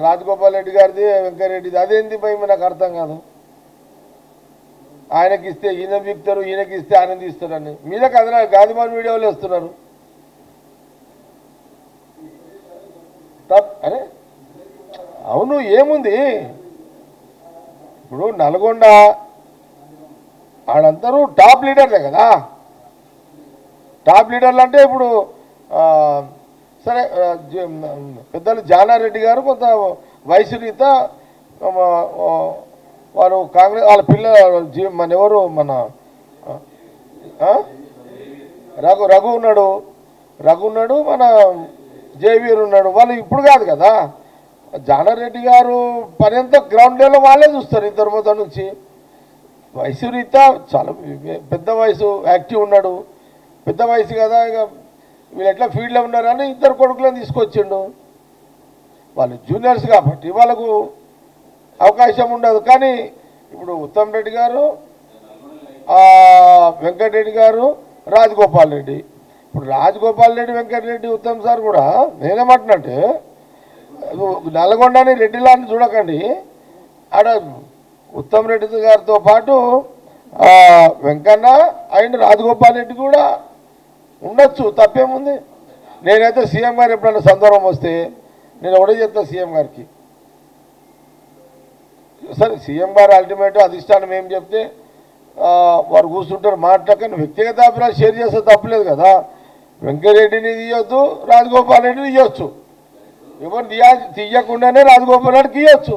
రాజగోపాల్ రెడ్డి గారిది వెంకయ్యరెడ్డిది అదేంది భయం నాకు అర్థం కాదు. ఆయనకి ఇస్తే ఈయన బిక్తారు, ఈయనకి ఇస్తే ఆయన తీస్తారని మీద కదనా గాదిమాన్ వీడియోలు వేస్తున్నారు. అరే అవును ఏముంది ఇప్పుడు నల్గొండ ఆడందరూ టాప్ లీడర్లే కదా. టాప్ లీడర్లు అంటే ఇప్పుడు సరే పెద్దలు జానారెడ్డి గారు కొంత వయసు రీత వారు కాంగ్రెస్ వాళ్ళ పిల్ల మన ఎవరు మన రఘు ఉన్నాడు మన జేవీర్ ఉన్నాడు. వాళ్ళు ఇప్పుడు కాదు కదా. జానారెడ్డి గారు పని అంతా గ్రౌండ్ లెవెల్లో వాళ్ళే చూస్తారు ఇద్దరు మొదటి నుంచి. వయసు రీత్యా చాలా పెద్ద వయసు యాక్టివ్ ఉన్నాడు. పెద్ద వయసు కదా ఇక వీళ్ళు ఎట్లా ఫీల్డ్లో ఉన్నారు అని ఇద్దరు కొడుకులను తీసుకొచ్చిండు. వాళ్ళు జూనియర్స్ కాబట్టి వాళ్ళకు అవకాశం ఉండదు. కానీ ఇప్పుడు ఉత్తమ్ రెడ్డి గారు, వెంకటరెడ్డి గారు, రాజగోపాల్ రెడ్డి. ఇప్పుడు రాజగోపాల్ రెడ్డి, వెంకటరెడ్డి, ఉత్తమ్ సార్ కూడా నేనేమంటున్నంటే నల్గొండని రెడ్డిలాంటి చూడకండి. ఆడ ఉత్తమ్ రెడ్డి గారితో పాటు వెంకన్న అండ్ రాజగోపాల్ రెడ్డి కూడా ఉండొచ్చు, తప్పేముంది. నేనైతే సీఎం గారు ఎప్పుడైనా సందర్భం వస్తే నేను ఒకటే చెప్తాను సీఎం గారికి, సరే సీఎం గారు అల్టిమేట్ అధిష్టానం ఏం చెప్తే వారు కూర్చుంటారు మాట్లాడకని వ్యక్తిగత అభిప్రాయాలు షేర్ చేస్తే తప్పలేదు కదా. వెంకయ్యరెడ్డిని తీయొద్దు, రాజగోపాల్ రెడ్డిని తీయొచ్చు. ఎవరు తీయకుండానే రాజగోపాల్ రెడ్డికి ఇవ్వచ్చు.